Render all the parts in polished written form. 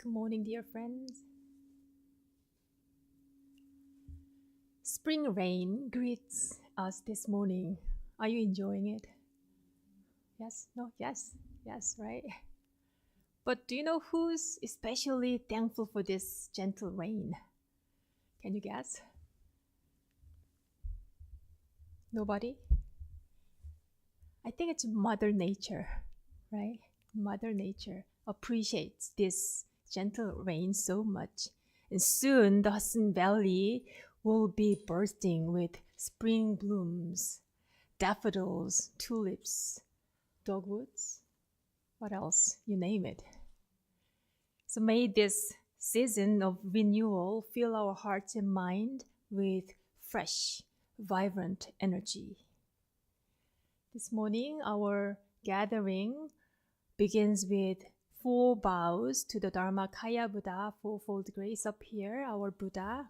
Good morning, dear friends. Spring rain greets us this morning. Are you enjoying it? Yes? No? Yes? Yes, right? But do you know who's especially thankful for this gentle rain? Can you guess? Nobody? I think it's Mother Nature, right? Mother Nature appreciates this gentle rain so much. And soon the Hudson Valley will be bursting with spring blooms, daffodils, tulips, dogwoods, what else? You name it. So may this season of renewal fill our hearts and mind with fresh, vibrant energy. This morning, our gathering begins with 4 bows to the Dharmakaya Buddha, fourfold grace up here, our Buddha,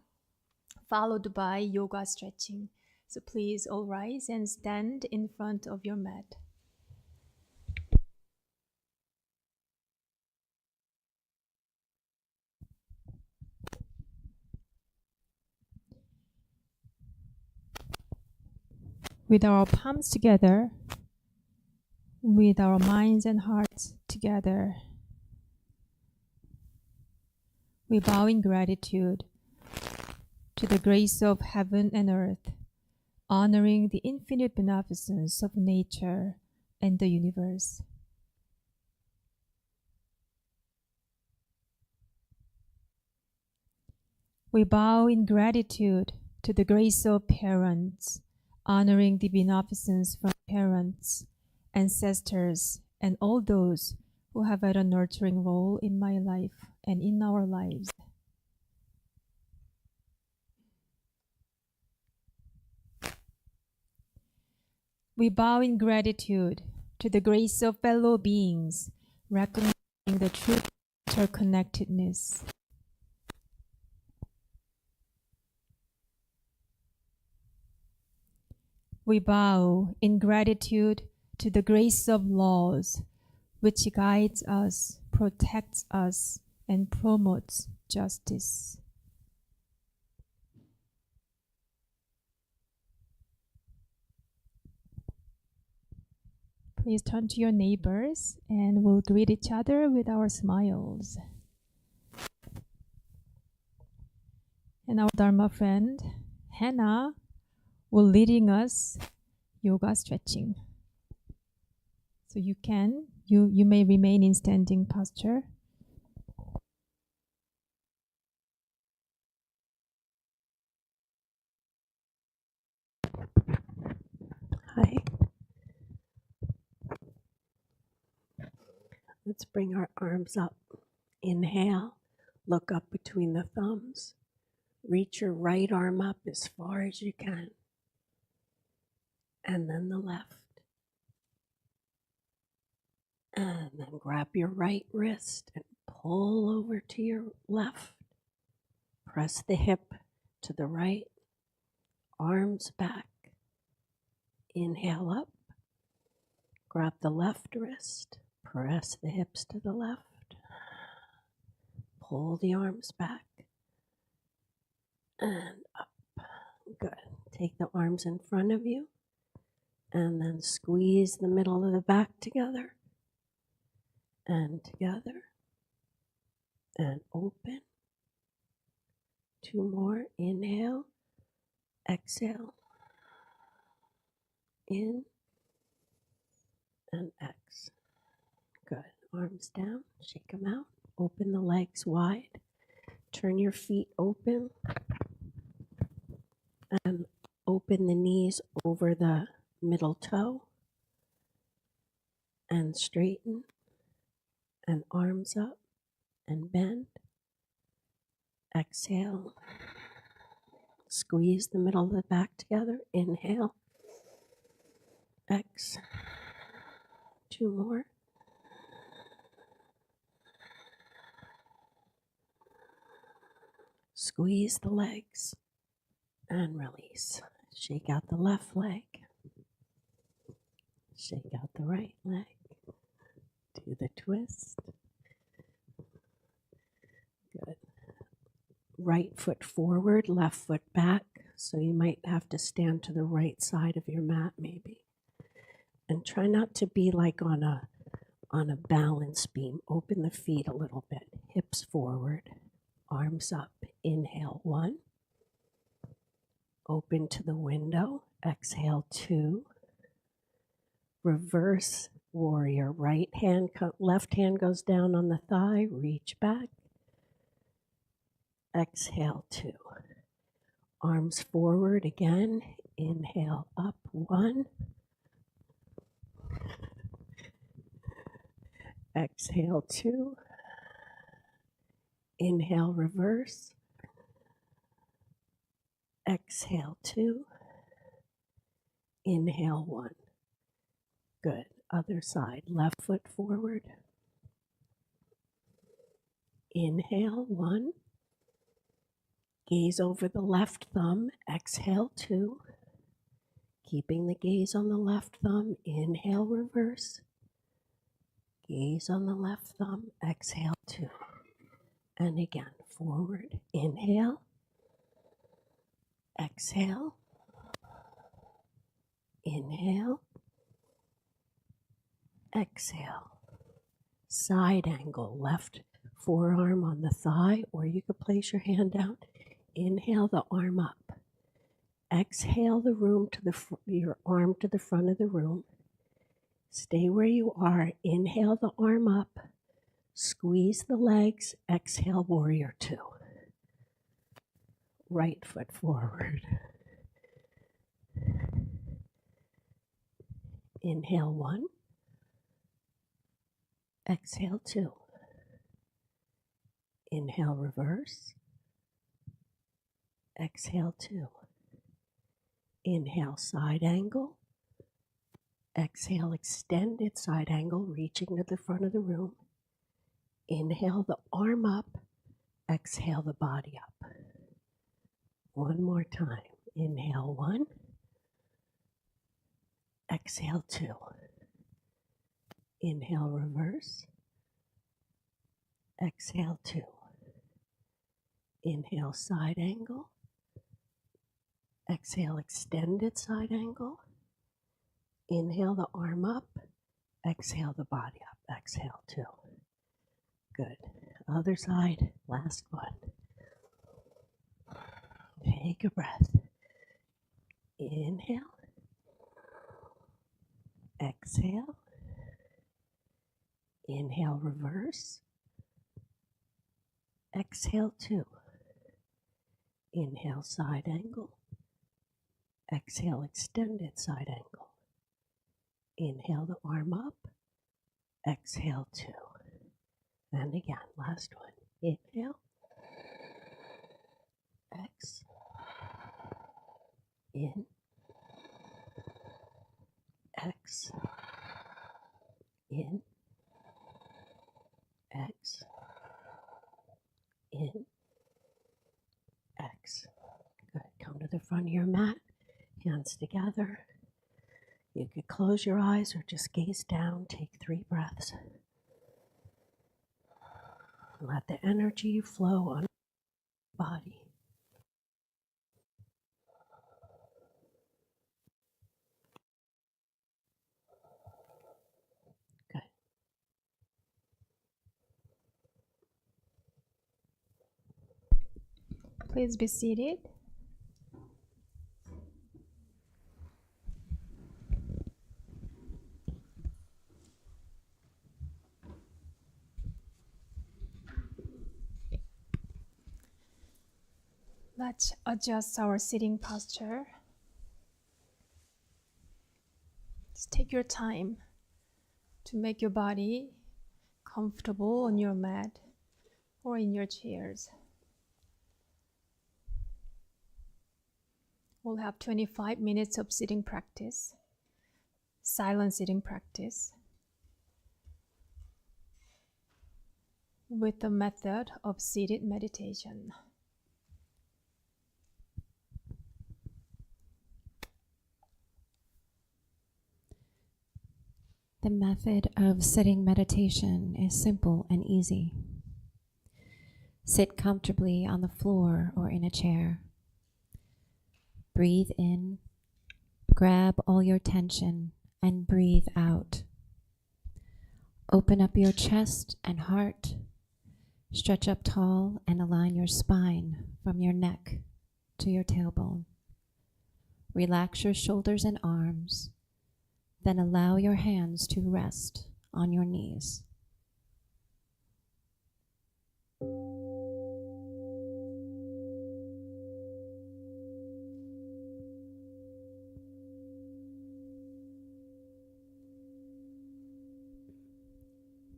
followed by yoga stretching. So please all rise and stand in front of your mat. With our palms together, with our minds and hearts together, we bow in gratitude to the grace of heaven and earth, honoring the infinite beneficence of nature and the universe. We bow in gratitude to the grace of parents, honoring the beneficence from parents, ancestors, and all those who have had a nurturing role in my life and in our lives. We bow in gratitude to the grace of fellow beings, recognizing the true interconnectedness. We bow in gratitude to the grace of laws, which guides us, protects us, and promotes justice. Please turn to your neighbors and we'll greet each other with our smiles. And our Dharma friend, Hannah, will leading us yoga stretching. So you may remain in standing posture. Hi. Let's bring our arms up. Inhale, look up between the thumbs. Reach your right arm up as far as you can. And then the left. And then grab your right wrist and pull over to your left. Press the hip to the right. Arms back. Inhale up. Grab the left wrist. Press the hips to the left. Pull the arms back. And up. Good. Take the arms in front of you and then squeeze the middle of the back together and together and open. 2 more. Inhale. Exhale. In and X. Good. Arms down. Shake them out. Open the legs wide. Turn your feet open and open the knees over the middle toe and straighten and arms up and bend. Exhale. Squeeze the middle of the back together. Inhale. X. 2 more. Squeeze the legs and release. Shake out the left leg. Shake out the right leg. Do the twist. right foot forward, left foot back. So you might have to stand to the right side of your mat maybe. And try not to be like on a balance beam. Open the feet a little bit. Hips forward, arms up. Inhale, 1. Open to the window. Exhale, 2. Reverse warrior. Left hand goes down on the thigh. Reach back. Exhale, 2. Arms forward again. Inhale, up, 1. Exhale, 2. Inhale, reverse. Exhale, 2. Inhale, 1. Good. Other side. Left foot forward. Inhale, 1. Gaze over the left thumb. Exhale, 2. Keeping the gaze on the left thumb. Inhale, reverse. Gaze on the left thumb. Exhale, 2. And again, forward. Inhale. Exhale. Inhale. Exhale. Side angle. Left forearm on the thigh, or you could place your hand down. Inhale the arm up. Exhale the room to your arm to the front of the room. Stay where you are. Inhale the arm up. Squeeze the legs. Exhale, warrior 2. Right foot forward. Inhale, 1. Exhale, 2. Inhale, reverse. Exhale, 2. Inhale, side angle. Exhale, extended side angle, reaching to the front of the room. Inhale the arm up. Exhale the body up. One more time. Inhale, 1. Exhale, 2. Inhale, reverse. Exhale, 2. Inhale, side angle. Exhale, extended side angle. Inhale the arm up. Exhale the body up. Exhale, 2. Good. Other side. Last one. Take a breath. Inhale. Exhale. Inhale, reverse. Exhale, 2. Inhale, side angle. Exhale, extended side angle. Inhale the arm up. Exhale, 2. And again, last one. Inhale. X. In. X. In. X. In. X. Good. Come to the front of your mat. Hands together. You could close your eyes or just gaze down. Take 3 breaths. Let the energy flow on your body. Good. Please be seated. Let's adjust our sitting posture. Just take your time to make your body comfortable on your mat or in your chairs. We'll have 25 minutes of sitting practice, silent sitting practice, with the method of seated meditation. The method of sitting meditation is simple and easy. Sit comfortably on the floor or in a chair. Breathe in, grab all your tension, and breathe out. Open up your chest and heart. Stretch up tall and align your spine from your neck to your tailbone. Relax your shoulders and arms, then allow your hands to rest on your knees.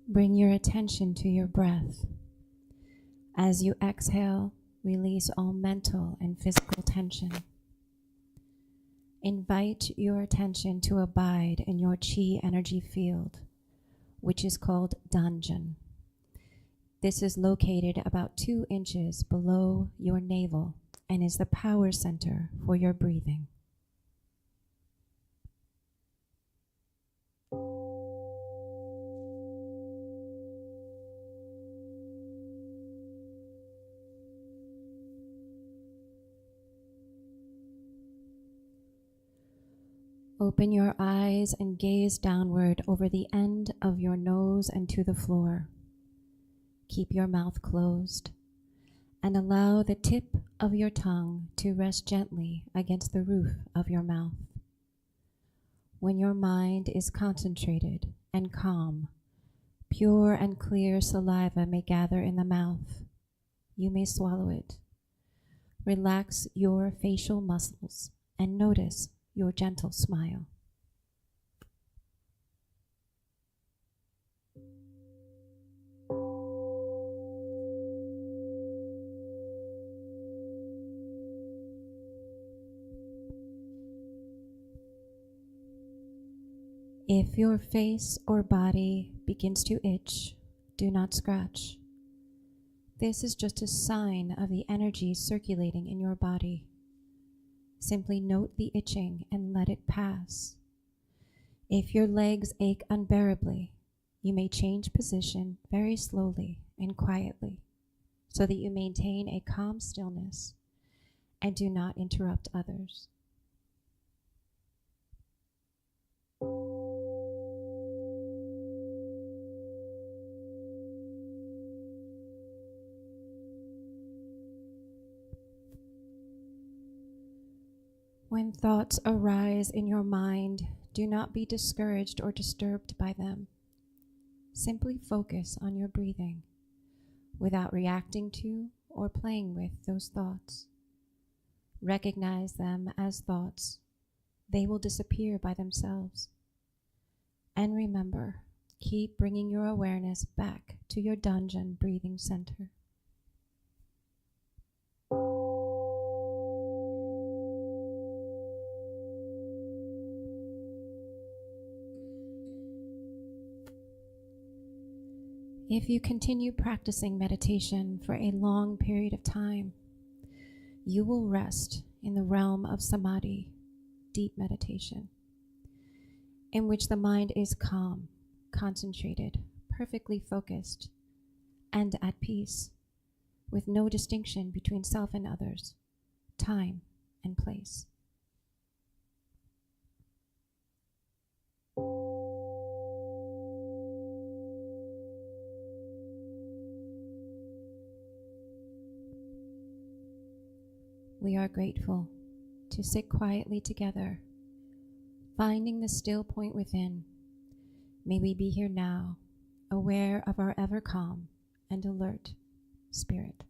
Bring your attention to your breath. As you exhale, release all mental and physical tension. Invite your attention to abide in your chi energy field, which is called Danjan. This is located about 2 inches below your navel and is the power center for your breathing. Open your eyes and gaze downward over the end of your nose and to the floor. Keep your mouth closed and allow the tip of your tongue to rest gently against the roof of your mouth. When your mind is concentrated and calm, pure and clear saliva may gather in the mouth. You may swallow it. Relax your facial muscles and notice your gentle smile. If your face or body begins to itch, do not scratch. This is just a sign of the energy circulating in your body. Simply note the itching and let it pass. If your legs ache unbearably, you may change position very slowly and quietly so that you maintain a calm stillness and do not interrupt others. When thoughts arise in your mind, do not be discouraged or disturbed by them. Simply focus on your breathing without reacting to or playing with those thoughts. Recognize them as thoughts. They will disappear by themselves. And remember, keep bringing your awareness back to your Danjan breathing center. If you continue practicing meditation for a long period of time, you will rest in the realm of samadhi, deep meditation, in which the mind is calm, concentrated, perfectly focused, and at peace, with no distinction between self and others, time and place. We are grateful to sit quietly together, finding the still point within. May we be here now, aware of our ever calm and alert spirit.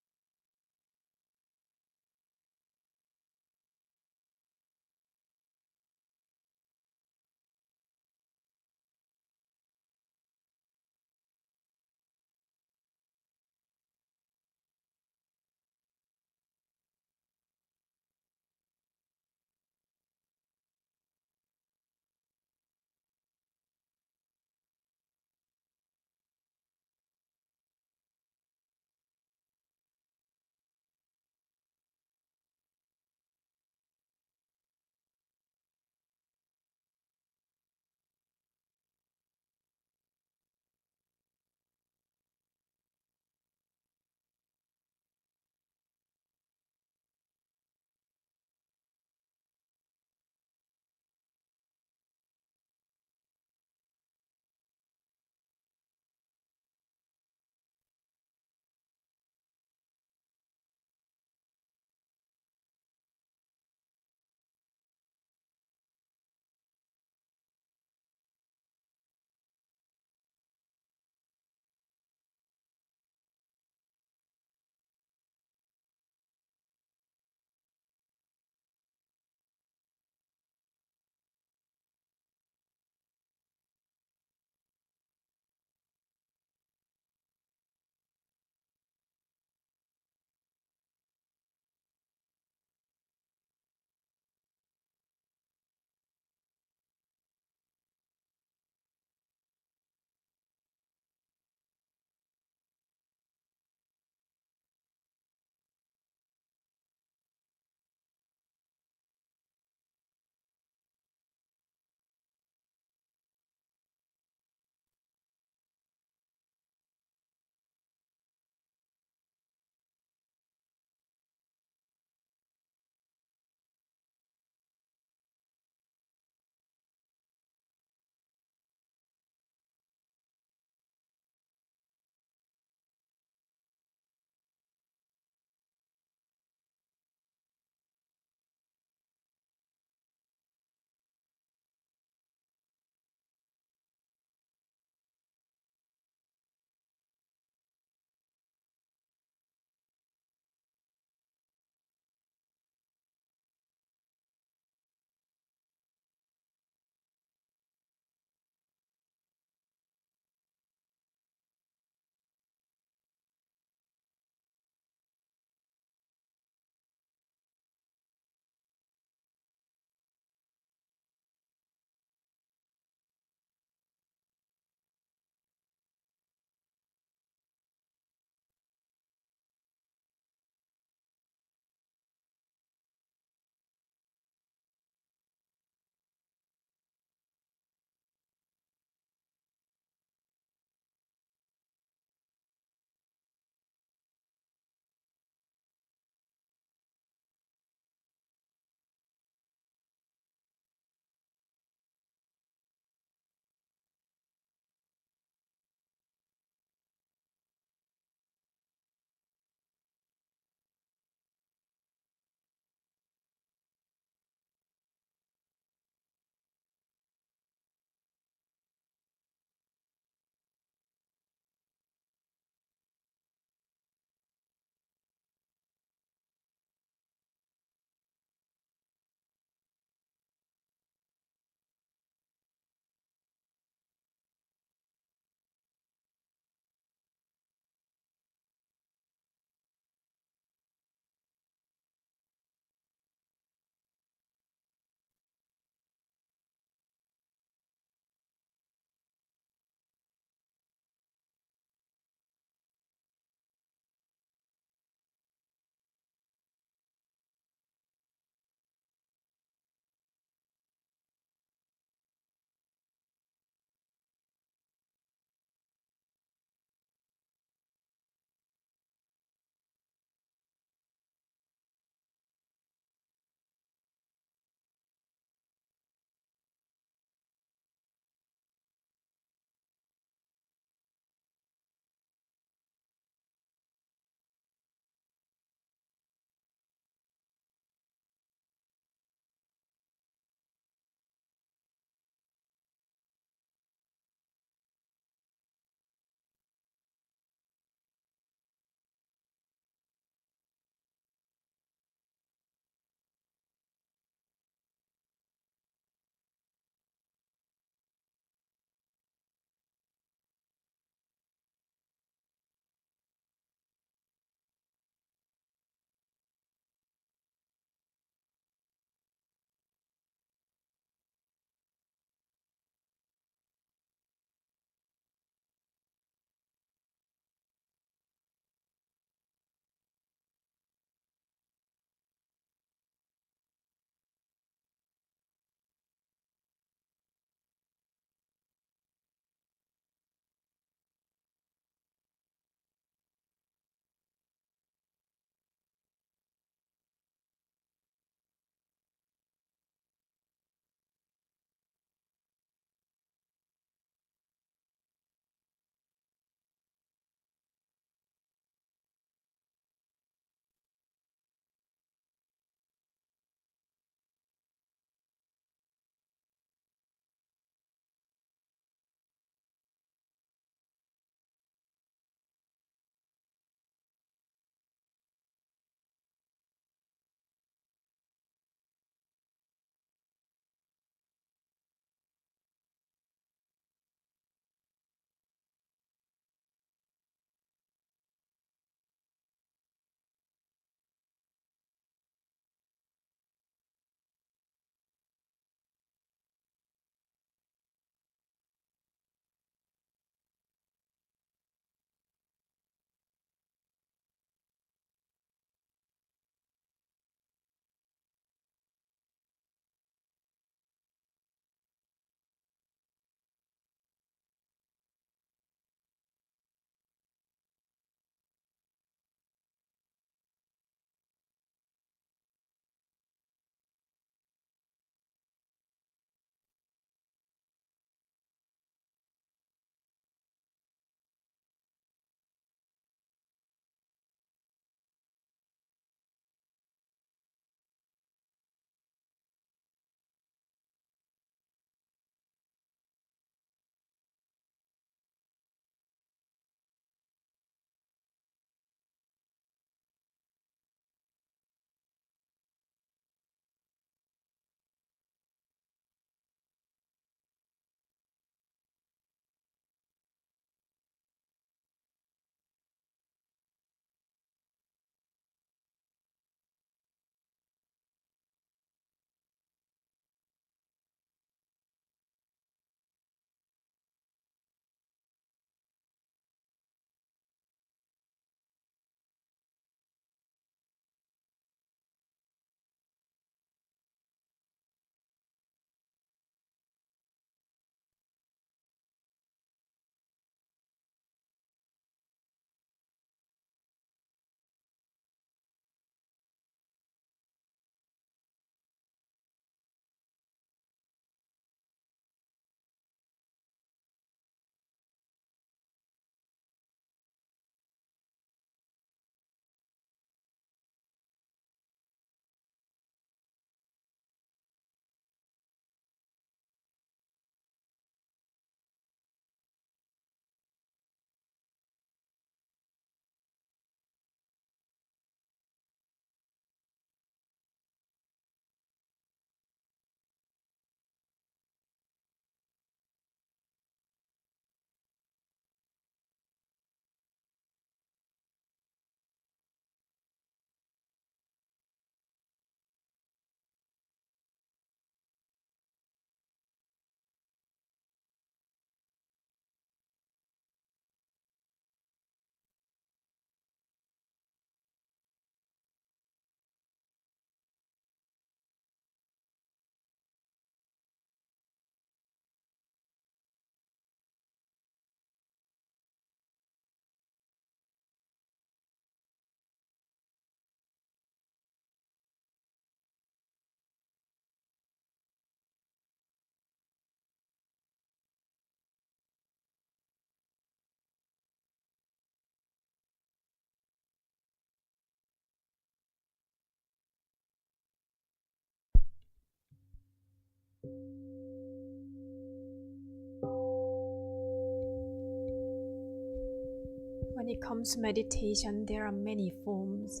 When it comes to meditation, there are many forms.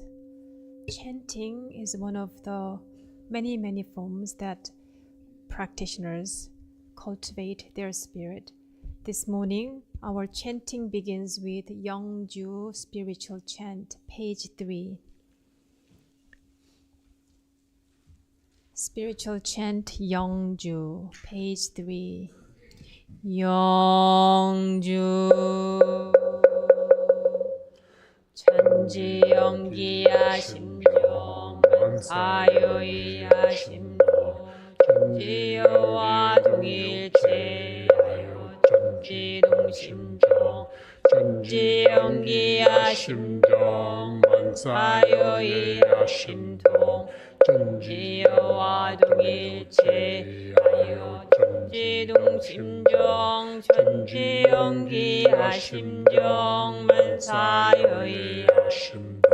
Chanting is one of the many forms that practitioners cultivate their spirit. This morning, our chanting begins with Yeongju Spiritual Chant, page 3. Spiritual Chant Yeongju, page 3. Yeongju 천지연기야 심정 만사여이야 심정 천지여와 동일체하여 천지동심정 천지연기야 심정 만사여이야 심정 천지여와 동일체하여 천지동심정 천지연기야 심정 만사여이야 심정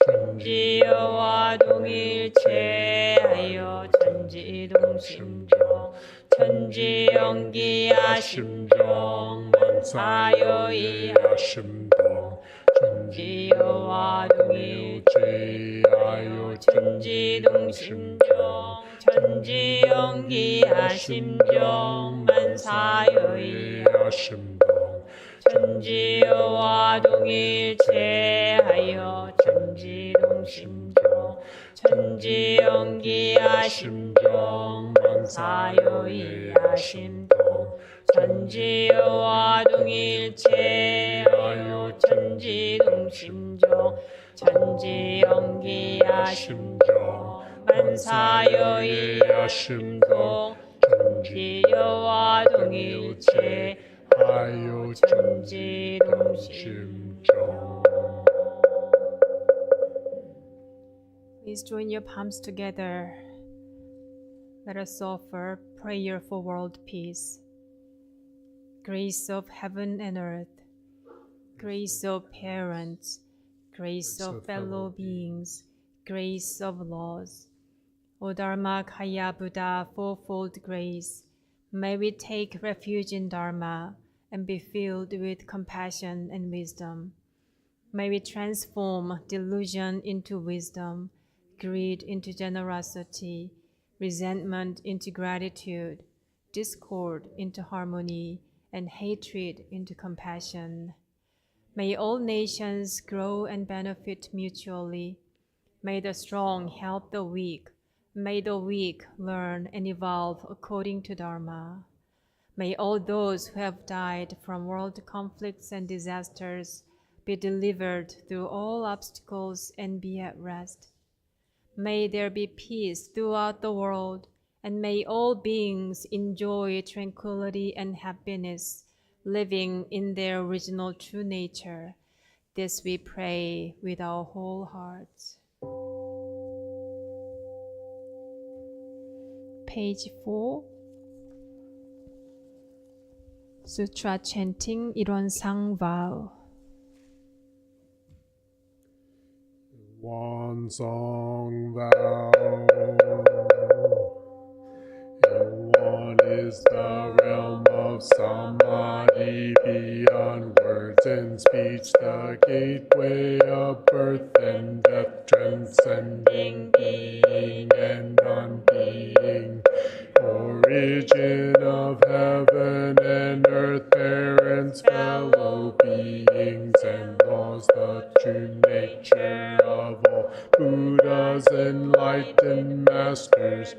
천지여와 동일체하여 천지동심정 천지연기야 심정 만사여이야 심정 천지여와 동일체하여 천지동심정 천지연기야 심정 만사여이야 심정 천지여와 동일체하여 천지동심정 천지연기야 심정 만사여이야 심정 천지여와 동일체하여 천지동심정 천지연기야 심정 만사여이야 심정 천지여와 동일체하여 천지동심정. Please join your palms together. Let us offer prayer for world peace. Grace of heaven and earth, grace of parents, grace of fellow beings, grace of laws. O Dharma Kaya Buddha, fourfold grace, may we take refuge in Dharma and be filled with compassion and wisdom. May we transform delusion into wisdom, greed into generosity, resentment into gratitude, discord into harmony, and hatred into compassion. May all nations grow and benefit mutually. May the strong help the weak. May the weak learn and evolve according to Dharma. May all those who have died from world conflicts and disasters be delivered through all obstacles and be at rest. May there be peace throughout the world, and may all beings enjoy tranquility and happiness, living in their original true nature. This we pray with our whole hearts. Page 4. Sutra chanting Ilonsang vow. One song vow. One is the realm of samadhi, beyond words and speech, the gateway of birth and death, transcending being and non-being, origin of heaven and earth, parents, fellow beings, and laws, the true nature of all Buddhas, enlightened masters,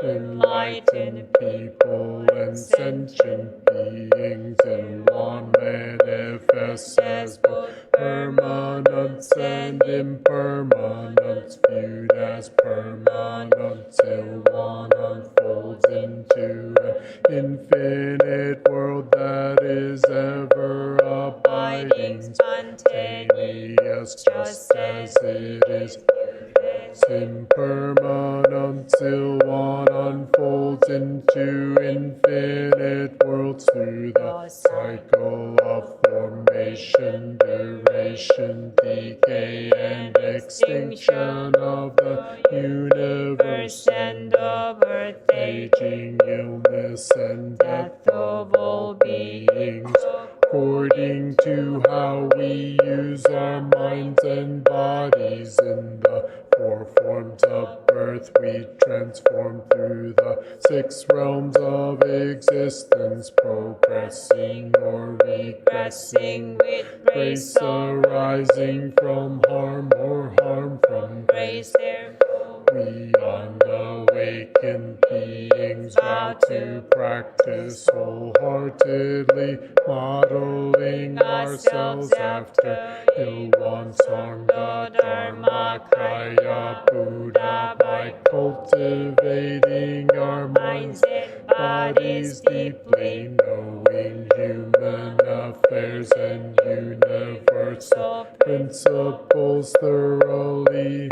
enlightened people, and sentient beings in one, manifests as both permanence and impermanence, viewed as permanent till one unfolds into an infinite world that is ever abiding, spontaneous, just as it is. Impermanent till one unfolds into infinite worlds through the cycle of formation, duration, decay, and extinction of the universe, and of birth, aging, illness, and death of all beings, according to how we bodies in the 4 forms of birth. We transform through the 6 realms of existence, progressing or regressing, with grace arising from harm or harm from grace. We unawakened beings vow to practice wholeheartedly, modeling ourselves after Ilwan Sangha Dharmakaya Buddha by cultivating our minds and bodies deeply, knowing human affairs and universal principles thoroughly,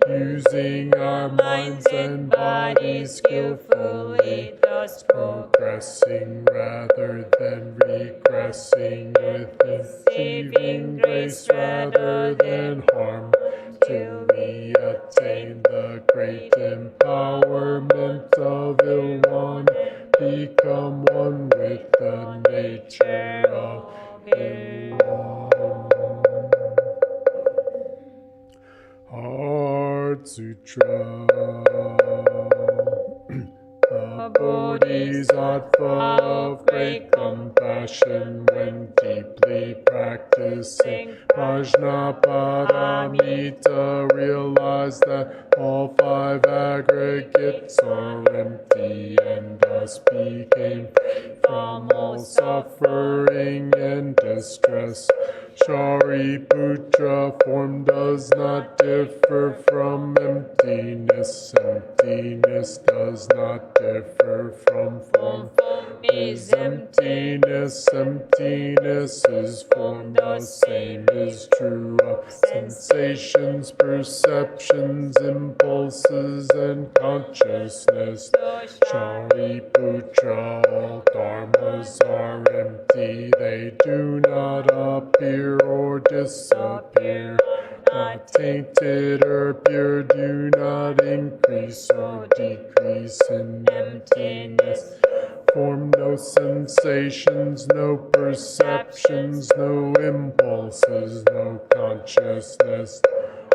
using our minds and bodies skillfully, thus progressing rather than regressing, with achieving grace rather than harm, till we attain the great empowerment of Ilwan, become one with the nature of Ilwan. Heart Sutra. The Bodhisattva of great compassion, when deeply practicing Prajnaparamita, realized that all 5 aggregates are empty, and thus became free from all suffering and distress. Shariputra, form does not differ from emptiness. Emptiness does not differ from form. Form is emptiness. Emptiness is form. The same is true of sensations, perceptions, impulses, and consciousness. Shariputra, all dharmas are empty. They do not appear or disappear, not tainted or pure, do not increase or decrease in emptiness. Form no sensations, no perceptions, no impulses, no consciousness.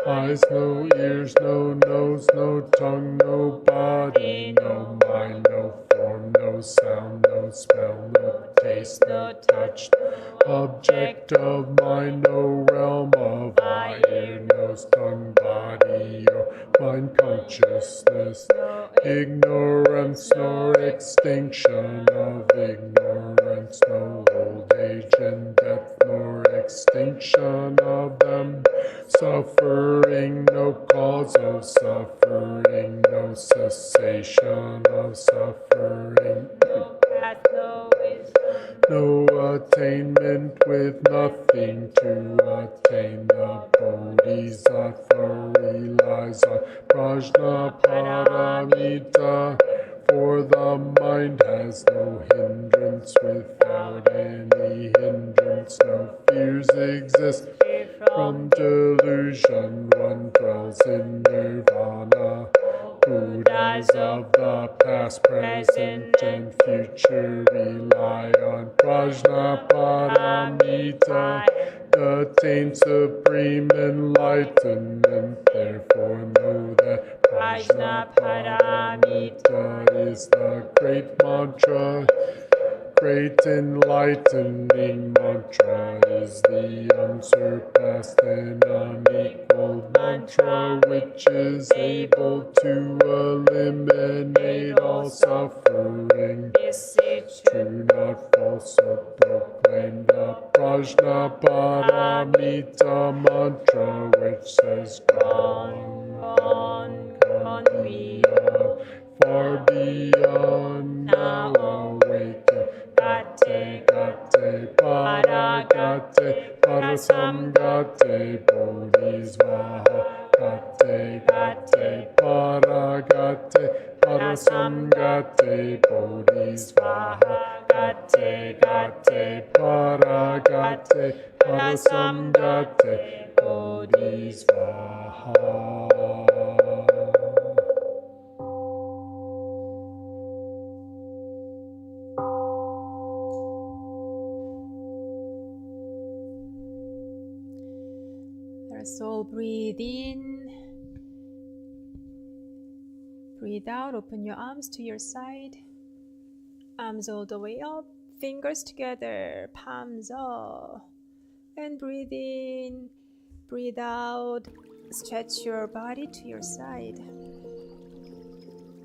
Eyes, no ears, no nose, no tongue, no body, no mind, no form, no sound, no smell, no taste, no touch, no object of mind, no realm of eye, ear, nose, tongue, body, or mind consciousness. No ignorance, nor extinction of ignorance, no old age and death, nor extinction of them. Suffering, no cause of suffering, no cessation of suffering. No path, no wisdom, no attainment, with nothing to attain. The Bodhisattva relies on Prajnaparamita, for the mind has no hindrance. Without any hindrance, no fears exist. From delusion, one dwells in nirvana. Buddhas of the past, present, and future rely on Prajnaparamita, attain supreme enlightenment. Therefore know that Prajnaparamita is the great mantra. Great enlightening mantra is the unsurpassed and unequaled mantra, which is able to eliminate all suffering. This is true, not false, so proclaim the Prajnaparamita mantra, which says, gone, gone, gone beyond, far beyond, now awaken. Gate, gate, para gate, para samgate, bodhisvaha. Gate, gate, para gate, para samgate, bodhisvaha. Gate, gate, para gate, para samgate, bodhisvaha. Let us all breathe in breathe out, open your arms to your side. Arms all the way up, fingers together, palms up. And breathe in, breathe out, stretch your body to your side.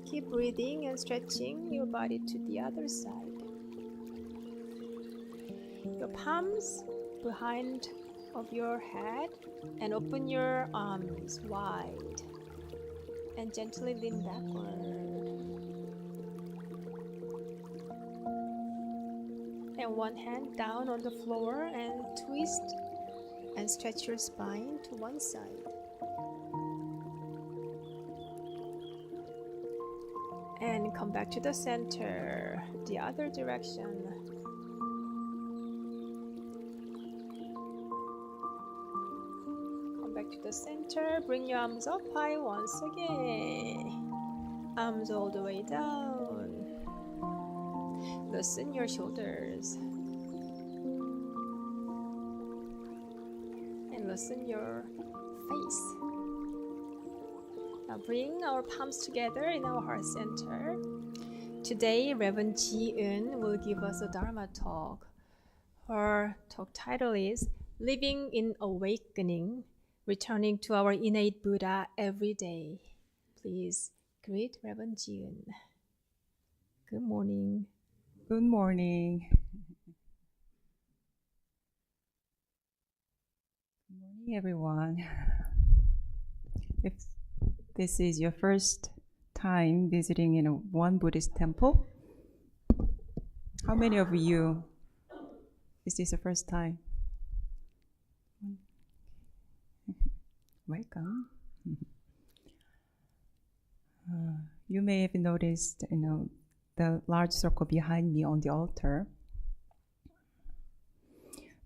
Keep breathing and stretching your body to the other side. Your palms behind of your head and open your arms wide and gently lean backward. And one hand down on the floor and twist and stretch your spine to one side. And come back to the center, the other direction. Come back to the center, bring your arms up high once again. Arms all the way down. Loosen your shoulders. And loosen your face. Now bring our palms together in our heart center. Today, Reverend Ji-eun will give us a Dharma talk. Her talk title is Living in Awakening, Returning to Our Innate Buddha Every Day. Please greet Reverend Ji-eun. Good morning. Good morning. Good morning, everyone. If this is your first time visiting in one Buddhist temple, how many of you is this the first time? Welcome. You may have noticed, the large circle behind me on the altar.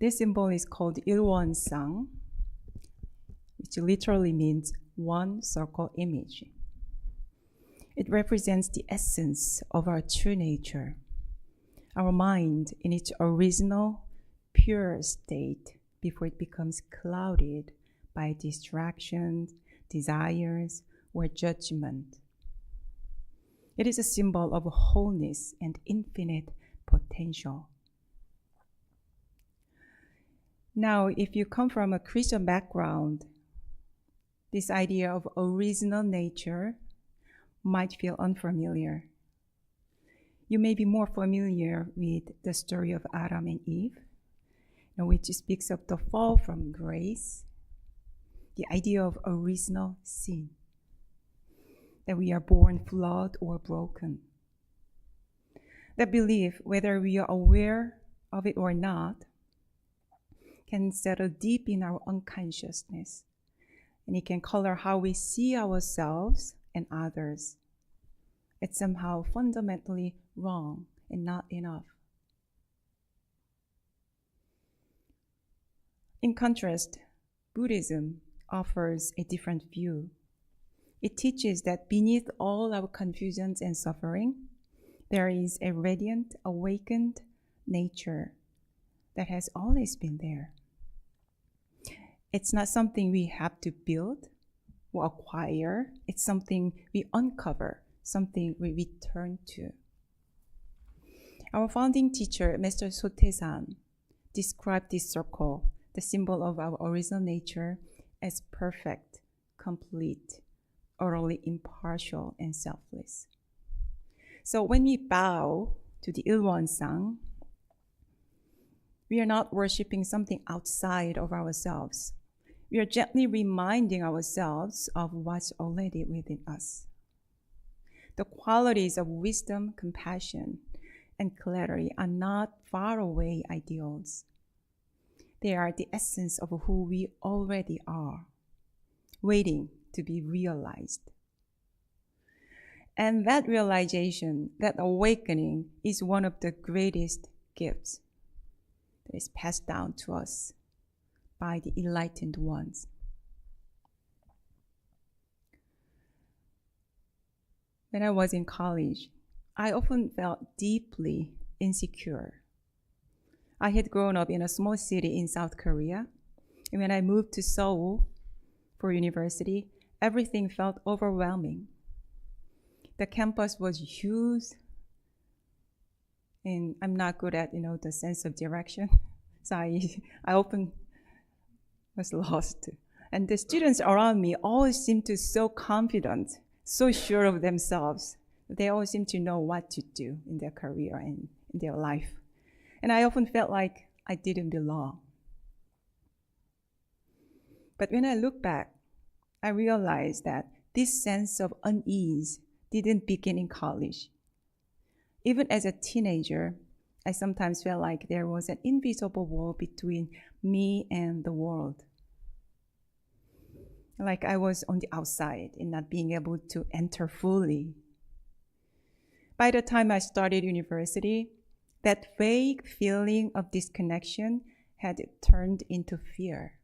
This symbol is called Ilwon-sang, which literally means one circle image. It represents the essence of our true nature, our mind in its original, pure state before it becomes clouded by distractions, desires, or judgment. It is a symbol of wholeness and infinite potential. Now, if you come from a Christian background, this idea of original nature might feel unfamiliar. You may be more familiar with the story of Adam and Eve, which speaks of the fall from grace, the idea of original sin, that we are born flawed or broken. That belief, whether we are aware of it or not, can settle deep in our unconsciousness, and it can color how we see ourselves and others. It's somehow fundamentally wrong and not enough. In contrast, Buddhism offers a different view. It teaches that beneath all our confusions and suffering, there is a radiant, awakened nature that has always been there. It's not something we have to build or acquire. It's something we uncover, something we return to. Our founding teacher, Master Sotaesan, described this circle, the symbol of our original nature, as perfect, complete, utterly impartial, and selfless. So when we bow to the Ilwon-sang, we are not worshiping something outside of ourselves. We are gently reminding ourselves of what's already within us. The qualities of wisdom, compassion, and clarity are not faraway ideals. They are the essence of who we already are, waiting to be realized. And that realization, that awakening, is one of the greatest gifts that is passed down to us by the enlightened ones. When I was in college, I often felt deeply insecure. I had grown up in a small city in South Korea, and when I moved to Seoul for university, everything felt overwhelming. The campus was huge, and I'm not good at, the sense of direction. So I often was lost. And the students around me always seemed to so confident, so sure of themselves. They all seemed to know what to do in their career and in their life. And I often felt like I didn't belong. But when I look back, I realized that this sense of unease didn't begin in college. Even as a teenager, I sometimes felt like there was an invisible wall between me and the world. Like I was on the outside and not being able to enter fully. By the time I started university, that vague feeling of disconnection had turned into fear.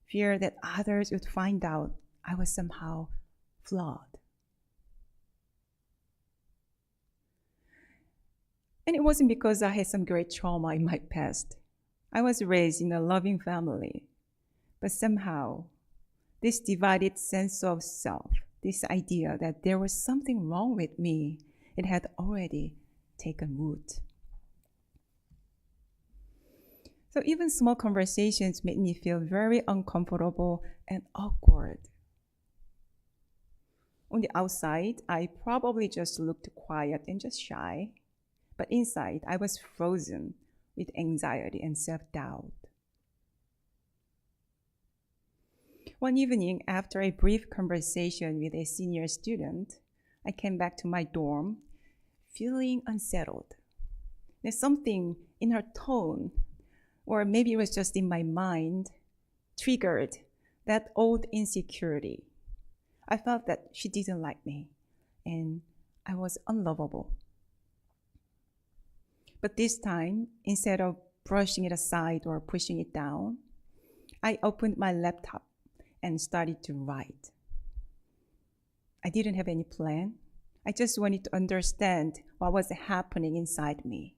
Fear that others would find out I was somehow flawed. And it wasn't because I had some great trauma in my past. I was raised in a loving family. But somehow, this divided sense of self, this idea that there was something wrong with me, it had already taken root. So even small conversations made me feel very uncomfortable and awkward. On the outside, I probably just looked quiet and just shy. But inside, I was frozen with anxiety and self-doubt. One evening, after a brief conversation with a senior student, I came back to my dorm feeling unsettled. There's something in her tone, or maybe it was just in my mind, triggered that old insecurity. I felt that she didn't like me, and I was unlovable. But this time, instead of brushing it aside or pushing it down, I opened my laptop and started to write. I didn't have any plan. I just wanted to understand what was happening inside me.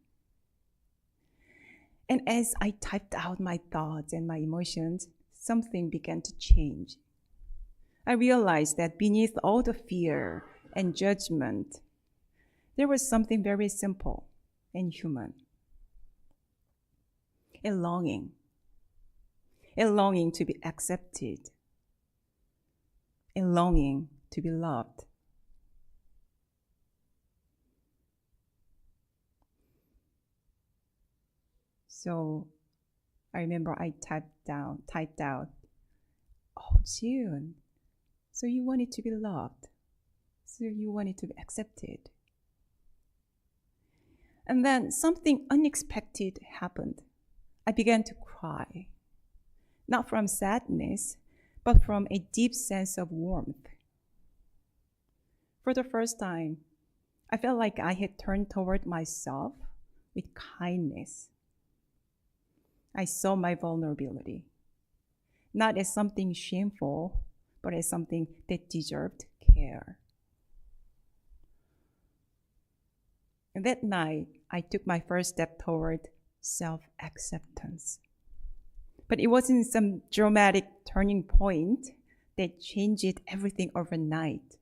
And as I typed out my thoughts and my emotions, something began to change. I realized that beneath all the fear and judgment, there was something very simple and human. A longing to be accepted, a longing to be loved. So I remember I typed out, "Oh, June, so you wanted to be loved, so you wanted to be accepted." And then something unexpected happened. I began to cry, not from sadness, but from a deep sense of warmth. For the first time, I felt like I had turned toward myself with kindness. I saw my vulnerability, not as something shameful, but as something that deserved care. And that night, I took my first step toward self-acceptance. But it wasn't some dramatic turning point that changed everything overnight.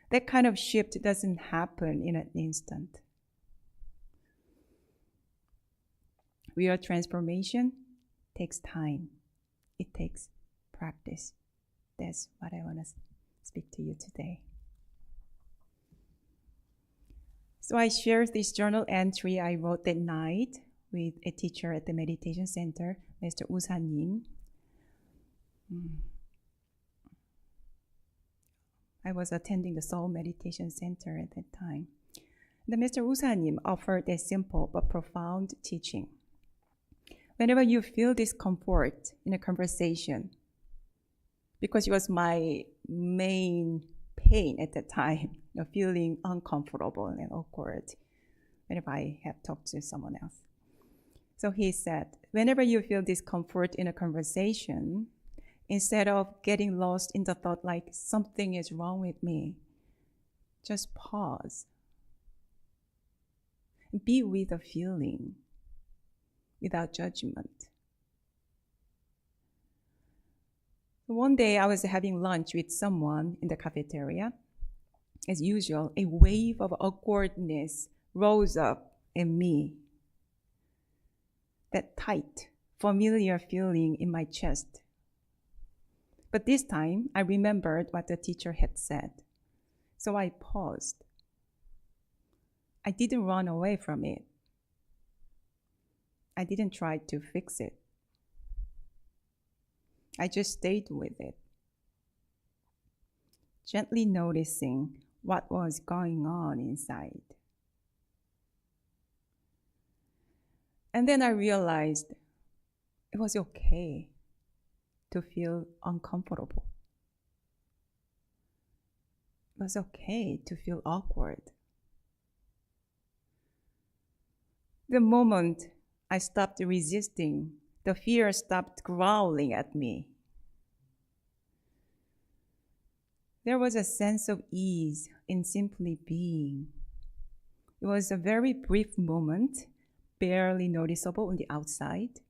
That kind of shift doesn't happen in an instant. Real transformation takes time. It takes practice. That's what I want to speak to you today. So I shared this journal entry I wrote that night with a teacher at the meditation center, Mr. Usa님. I was attending the Seoul Meditation Center at that time. The Mr. Usa님 offered a simple but profound teaching. Whenever you feel discomfort in a conversation, because it was my main pain at that time, feeling uncomfortable and awkward whenever I have talked to someone else. So he said, whenever you feel discomfort in a conversation, instead of getting lost in the thought like something is wrong with me, just pause. Be with the feeling without judgment. One day I was having lunch with someone in the cafeteria, As usual, a wave of awkwardness rose up in me. That tight, familiar feeling in my chest. But this time, I remembered what the teacher had said. So I paused. I didn't run away from it. I didn't try to fix it. I just stayed with it, gently noticing what was going on inside. And then I realized it was okay to feel uncomfortable. It was okay to feel awkward. The moment I stopped resisting, the fear stopped growling at me. There was a sense of ease in simply being. It was a very brief moment, barely noticeable on the outside,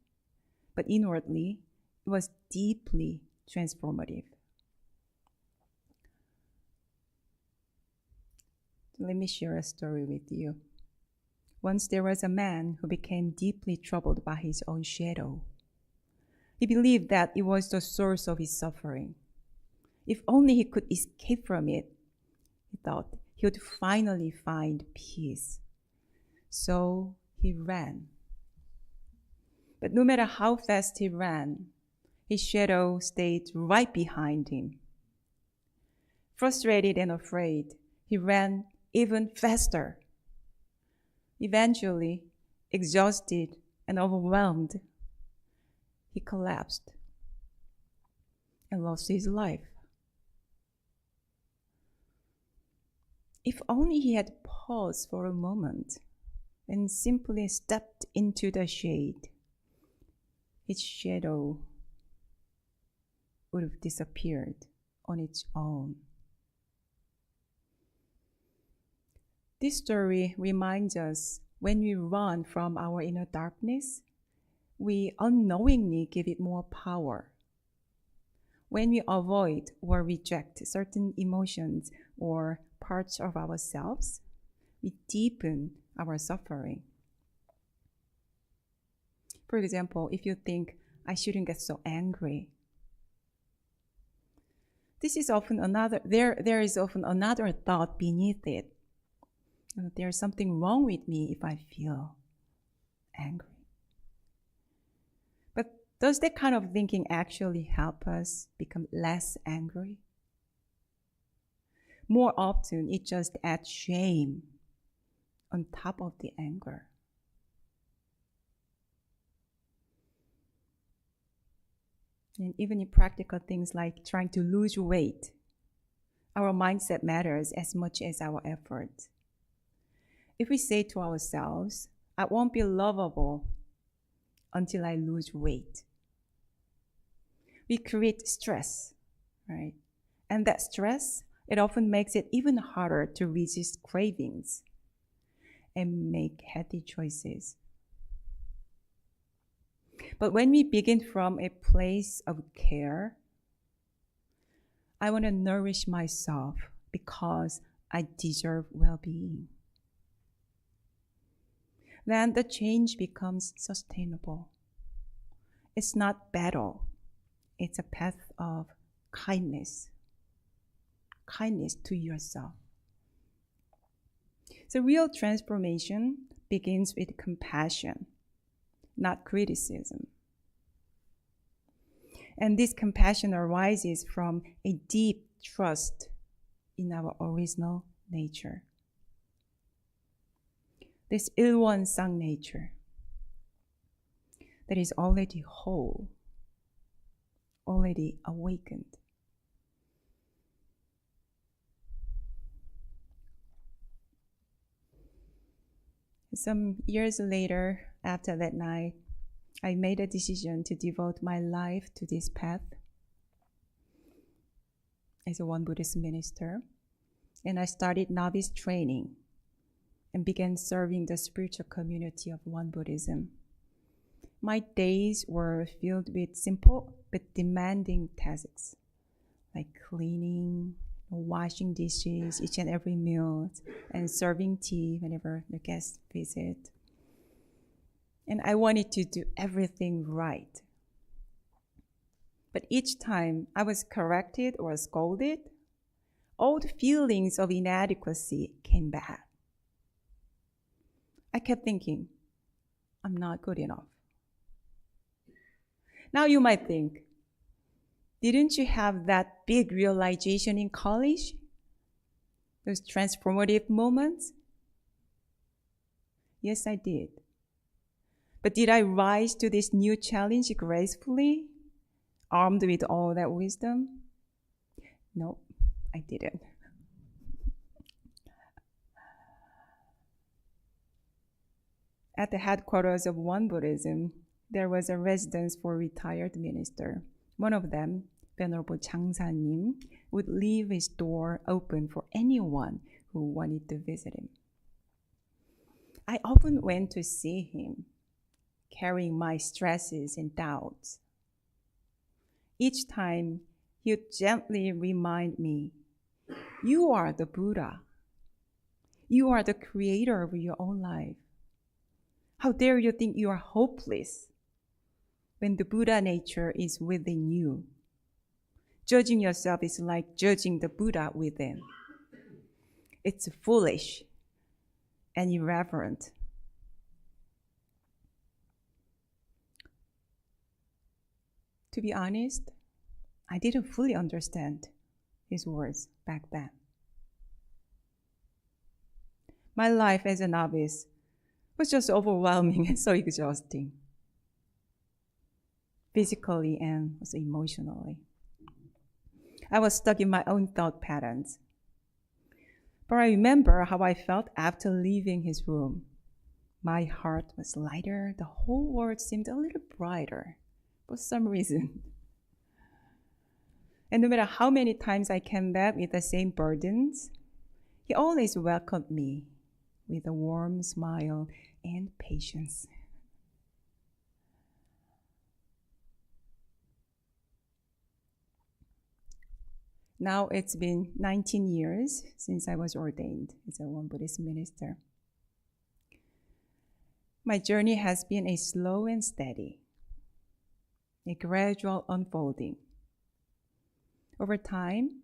but inwardly, it was deeply transformative. Let me share a story with you. Once there was a man who became deeply troubled by his own shadow. He believed that it was the source of his suffering. If only he could escape from it, he thought he would finally find peace. So he ran. But no matter how fast he ran, his shadow stayed right behind him. Frustrated and afraid, he ran even faster. Eventually, exhausted and overwhelmed, he collapsed and lost his life. If only he had paused for a moment and simply stepped into the shade, his shadow would have disappeared on its own. This story reminds us when we run from our inner darkness, we unknowingly give it more power. When we avoid or reject certain emotions or parts of ourselves, we deepen our suffering. For example, if you think, I shouldn't get so angry, this is often there is often another thought beneath it. There's something wrong with me if I feel angry. But does that kind of thinking actually help us become less angry? More often, it just adds shame on top of the anger. And even in practical things like trying to lose weight, our mindset matters as much as our effort. If we say to ourselves, I won't be lovable until I lose weight, we create stress, right? And that stress, it often makes it even harder to resist cravings and make healthy choices. But when we begin from a place of care, I want to nourish myself because I deserve well-being, then the change becomes sustainable. It's not battle. It's a path of kindness. Kindness to yourself. So real transformation begins with compassion, not criticism. And this compassion arises from a deep trust in our original nature. This ilwon-sang nature that is already whole, already awakened. Some years later, after that night, I made a decision to devote my life to this path as a Won Buddhist minister, and I started novice training and began serving the spiritual community of Won Buddhism. My days were filled with simple but demanding tasks like cleaning, washing dishes each and every meal, and serving tea whenever the guests visit. And I wanted to do everything right. But each time I was corrected or scolded, old feelings of inadequacy came back. I kept thinking, I'm not good enough. Now you might think, didn't you have that big realization in college? Those transformative moments? Yes, I did. But did I rise to this new challenge gracefully, armed with all that wisdom? No, I didn't. At the headquarters of One Buddhism, there was a residence for retired minister. One of them, Venerable Changsanim, would leave his door open for anyone who wanted to visit him. I often went to see him, carrying my stresses and doubts. Each time, he would gently remind me, you are the Buddha. You are the creator of your own life. How dare you think you are hopeless when the Buddha nature is within you? Judging yourself is like judging the Buddha within. It's foolish and irreverent. To be honest, I didn't fully understand his words back then. My life as a novice was just overwhelming and so exhausting, physically and also emotionally. I was stuck in my own thought patterns. But I remember how I felt after leaving his room. My heart was lighter, the whole world seemed a little brighter for some reason. And no matter how many times I came back with the same burdens, he always welcomed me with a warm smile and patience. Now it's been 19 years since I was ordained as a One Buddhist minister. My journey has been a slow and steady, a gradual unfolding. Over time,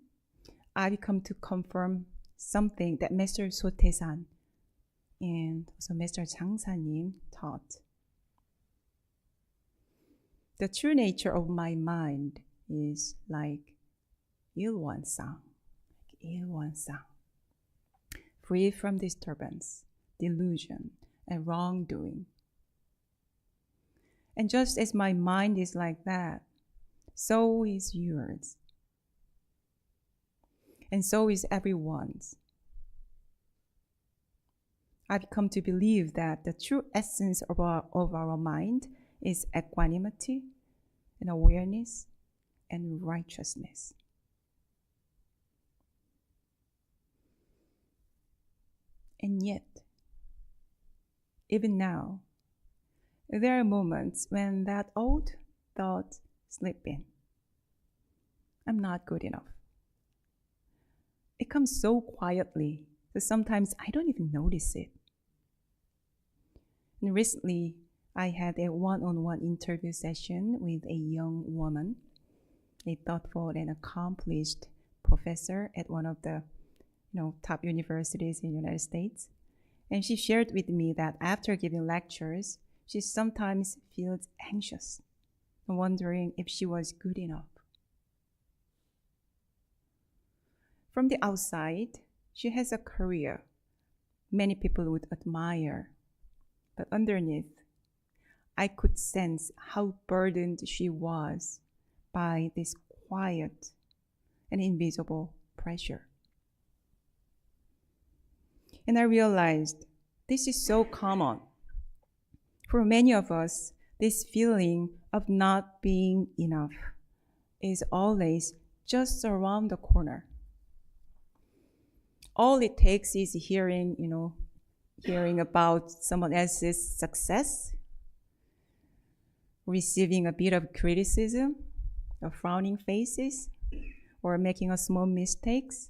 I've come to confirm something that Master Sotaesan and also Master Changsanim taught. The true nature of my mind is like ilwansang, free from disturbance, delusion, and wrongdoing. And just as my mind is like that, so is yours. And so is everyone's. I've come to believe that the true essence of our mind is equanimity and awareness and righteousness. And yet, even now, there are moments when that old thought slip in. I'm not good enough. It comes so quietly that sometimes I don't even notice it. And recently, I had a one-on-one interview session with a young woman, a thoughtful and accomplished professor at one of the top universities in the United States. And she shared with me that after giving lectures, she sometimes feels anxious, wondering if she was good enough. From the outside, she has a career many people would admire. But underneath, I could sense how burdened she was by this quiet and invisible pressure. And I realized this is so common. For many of us, this feeling of not being enough is always just around the corner. All it takes is hearing about someone else's success, receiving a bit of criticism, or frowning faces, or making a small mistakes,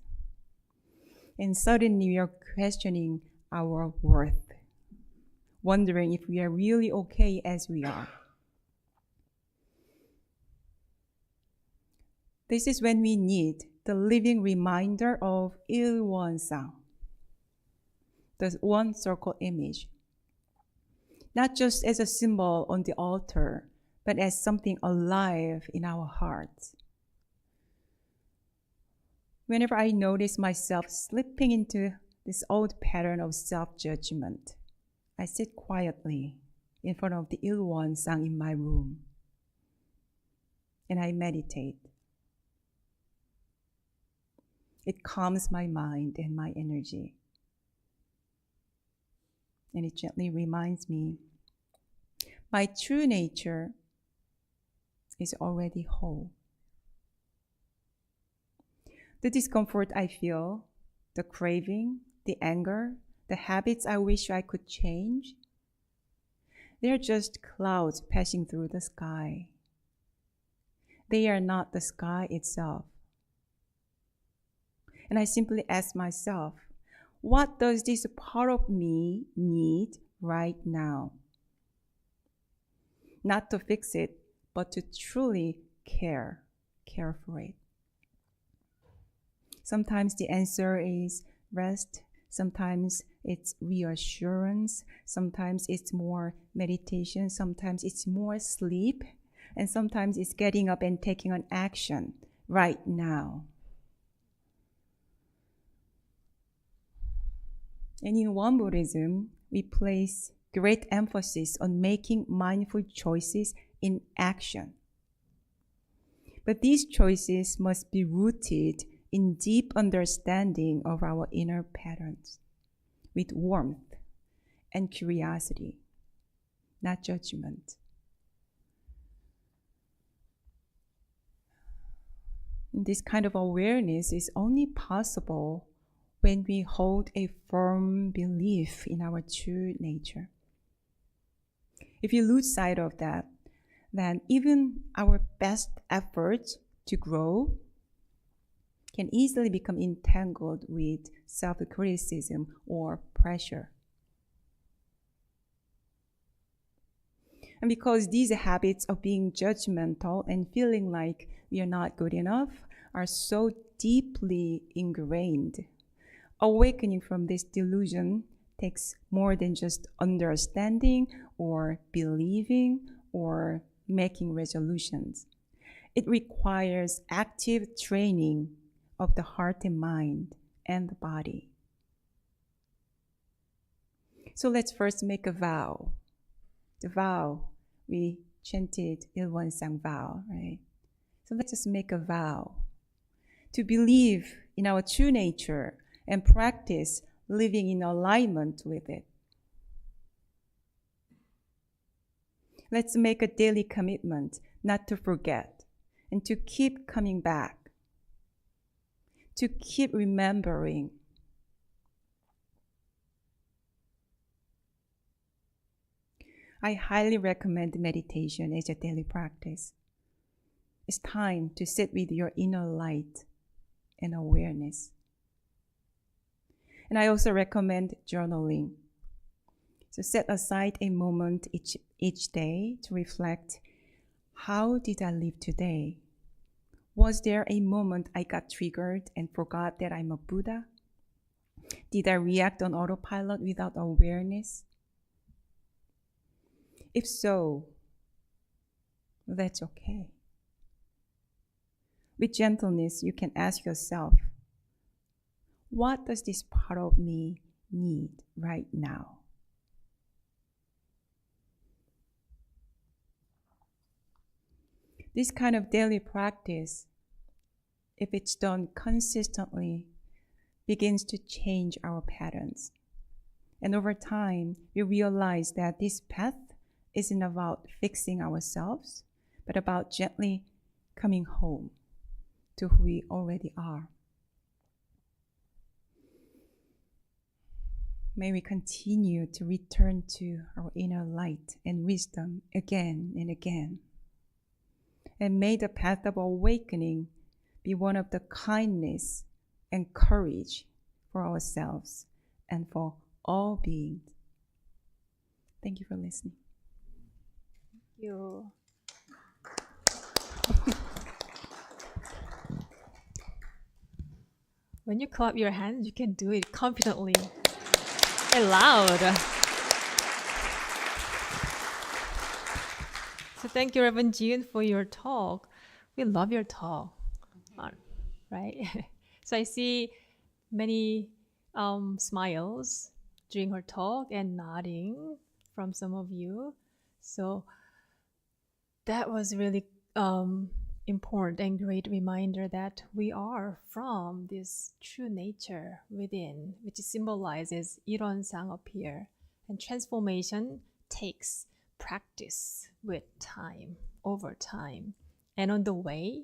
And suddenly we are questioning our worth, wondering if we are really okay as we are. This is when we need the living reminder of Ilwonsang, the one circle image, not just as a symbol on the altar, but as something alive in our hearts. Whenever I notice myself slipping into this old pattern of self-judgment, I sit quietly in front of the Ilwonsang in my room, and I meditate. It calms my mind and my energy. And it gently reminds me, my true nature is already whole. The discomfort I feel, the craving, the anger, the habits I wish I could change, they're just clouds passing through the sky. They are not the sky itself. And I simply ask myself, what does this part of me need right now? Not to fix it, but to truly care for it. Sometimes the answer is rest. Sometimes it's reassurance. Sometimes it's more meditation. Sometimes it's more sleep. And sometimes it's getting up and taking an action right now. And in Won Buddhism, we place great emphasis on making mindful choices in action. But these choices must be rooted in deep understanding of our inner patterns, with warmth and curiosity, not judgment. And this kind of awareness is only possible when we hold a firm belief in our true nature. If you lose sight of that, then even our best efforts to grow can easily become entangled with self-criticism or pressure. And because these habits of being judgmental and feeling like we are not good enough are so deeply ingrained, awakening from this delusion takes more than just understanding or believing or making resolutions. It requires active training of the heart and mind and the body. So let's first make a vow. The vow, we chanted Ilwonsang vow, right? So let's just make a vow to believe in our true nature and practice living in alignment with it. Let's make a daily commitment not to forget and to keep coming back, to keep remembering. I highly recommend meditation as a daily practice. It's time to sit with your inner light and awareness. And I also recommend journaling. So set aside a moment each day to reflect, how did I live today? Was there a moment I got triggered and forgot that I'm a Buddha? Did I react on autopilot without awareness? If so, that's okay. With gentleness, you can ask yourself, what does this part of me need right now? This kind of daily practice, if it's done consistently, begins to change our patterns. And over time, we realize that this path isn't about fixing ourselves, but about gently coming home to who we already are. May we continue to return to our inner light and wisdom again and again. And may the path of awakening be one of the kindness and courage for ourselves and for all beings. Thank you for listening. You. When you clap your hands, you can do it confidently and loud. So thank you, Reverend Jin, for your talk. We love your talk, right? So I see many smiles during her talk and nodding from some of you. So that was really important and great reminder that we are from this true nature within, which symbolizes 일원상 up here. And transformation takes practice with time, over time. And on the way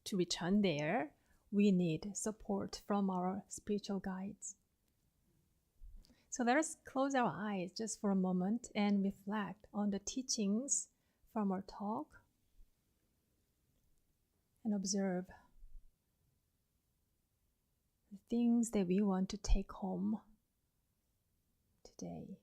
to return there, we need support from our spiritual guides. So let us close our eyes just for a moment and reflect on the teachings from our talk and observe the things that we want to take home today.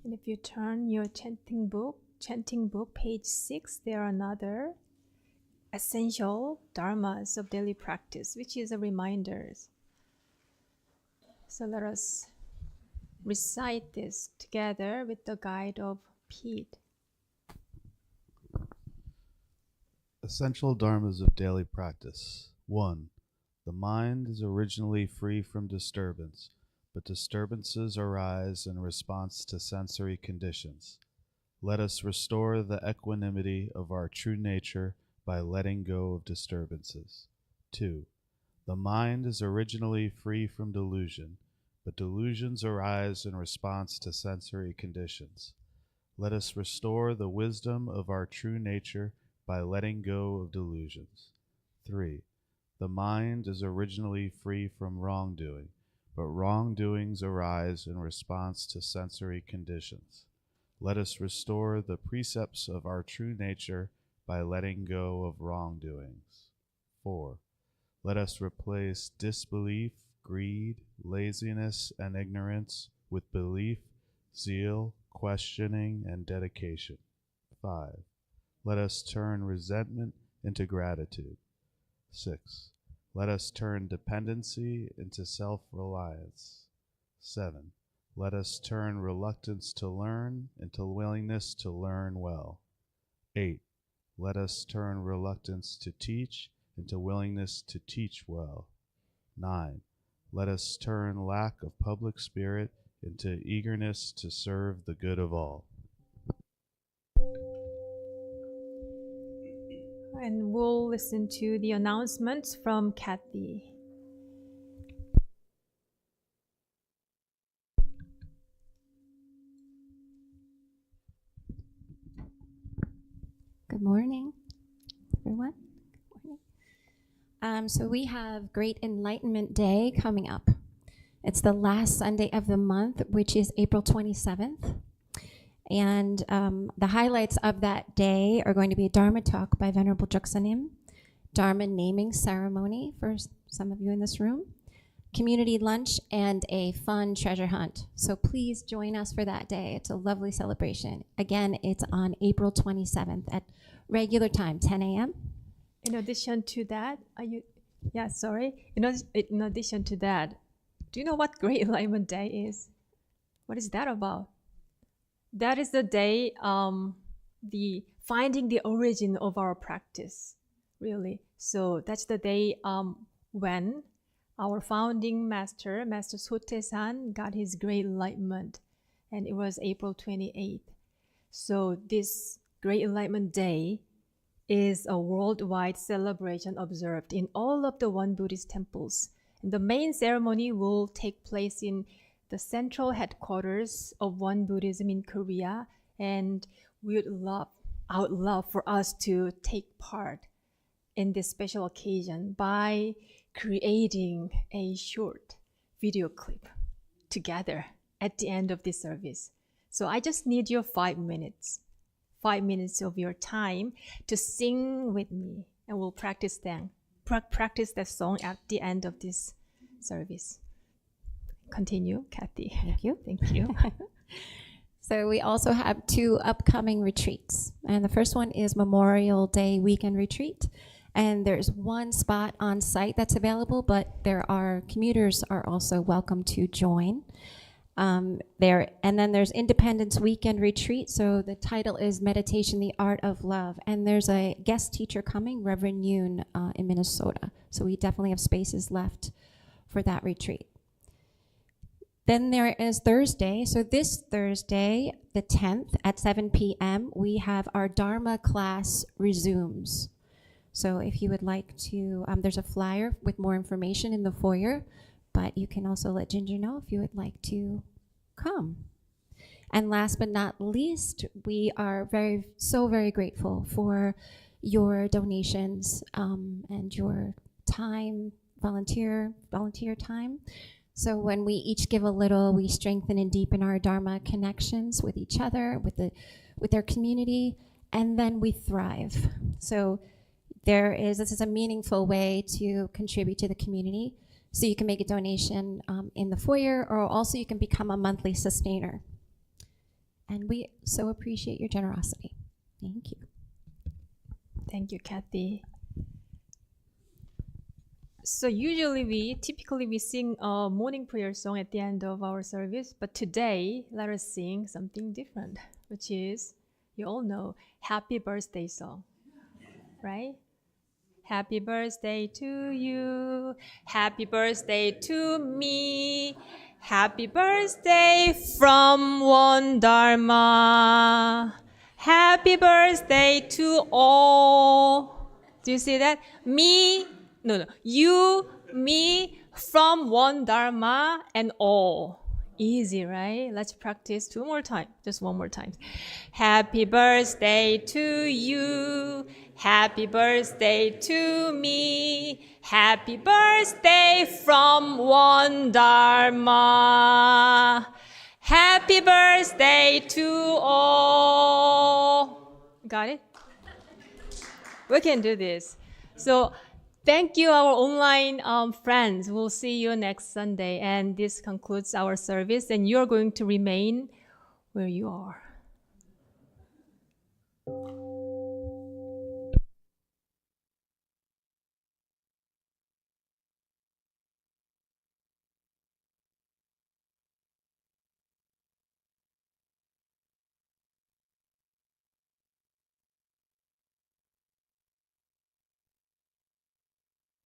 And if you turn your chanting book, page 6, there are another essential dharmas of daily practice, which is a reminders. So let us recite this together with the guide of Pete. Essential dharmas of daily practice. 1. The mind is originally free from disturbance, but disturbances arise in response to sensory conditions. Let us restore the equanimity of our true nature by letting go of disturbances. 2. The mind is originally free from delusion, but delusions arise in response to sensory conditions. Let us restore the wisdom of our true nature by letting go of delusions. 3. The mind is originally free from wrongdoing, but wrongdoings arise in response to sensory conditions. Let us restore the precepts of our true nature by letting go of wrongdoings. 4. Let us replace disbelief, greed, laziness, and ignorance with belief, zeal, questioning, and dedication. 5. Let us turn resentment into gratitude. 6. Let us turn dependency into self-reliance. 7. Let us turn reluctance to learn into willingness to learn well. 8. Let us turn reluctance to teach into willingness to teach well. 9. Let us turn lack of public spirit into eagerness to serve the good of all. And we'll listen to the announcements from Kathy. Good morning, everyone. Good morning. So we have Great Enlightenment Day coming up. It's the last Sunday of the month, which is April 27th. And the highlights of that day are going to be a Dharma talk by Venerable Joksanim, Dharma naming ceremony for some of you in this room, community lunch, and a fun treasure hunt. So please join us for that day. It's a lovely celebration. Again, it's on April 27th at regular time, 10 a.m. In addition to that, in addition to that, do you know what Great Enlightenment Day is? What is that about? That is the day, the finding the origin of our practice, really. So that's the day when our founding master, Master Sote-san, got his Great Enlightenment, and it was April 28th. So this Great Enlightenment Day is a worldwide celebration observed in all of the One Buddhist temples. And the main ceremony will take place in the central headquarters of One Buddhism in Korea, and I would love for us to take part in this special occasion by creating a short video clip together at the end of this service. So I just need your 5 minutes of your time to sing with me, and we'll practice that song at the end of this service. Continue, Kathy. Thank you. Thank you. So we also have 2 upcoming retreats. And the first one is Memorial Day weekend retreat. And there's 1 spot on site that's available, but commuters are also welcome to join. And then there's Independence Weekend Retreat. So the title is Meditation, the Art of Love. And there's a guest teacher coming, Reverend Yoon, in Minnesota. So we definitely have spaces left for that retreat. Then there is Thursday. So this Thursday, the 10th at 7 p.m., we have our Dharma class resumes. So if you would like to, there's a flyer with more information in the foyer, but you can also let Ginger know if you would like to come. And last but not least, we are very grateful for your donations and your time, volunteer time. So when we each give a little, we strengthen and deepen our Dharma connections with each other, with our community, and then we thrive. So this is a meaningful way to contribute to the community. So you can make a donation in the foyer, or also you can become a monthly sustainer. And we so appreciate your generosity. Thank you. Thank you, Kathy. So typically we sing a morning prayer song at the end of our service, but today let us sing something different, which is, you all know, Happy Birthday song, right? Happy birthday to you, happy birthday to me, happy birthday from one Dharma, happy birthday to all. Do you see that? You, me, from one Dharma and all. Easy, right? Let's practice 2 more times. Just 1 more time. Happy birthday to you. Happy birthday to me. Happy birthday from one Dharma. Happy birthday to all. Got it? We can do this. So thank you, our online friends. We'll see you next Sunday. And this concludes our service. And you're going to remain where you are.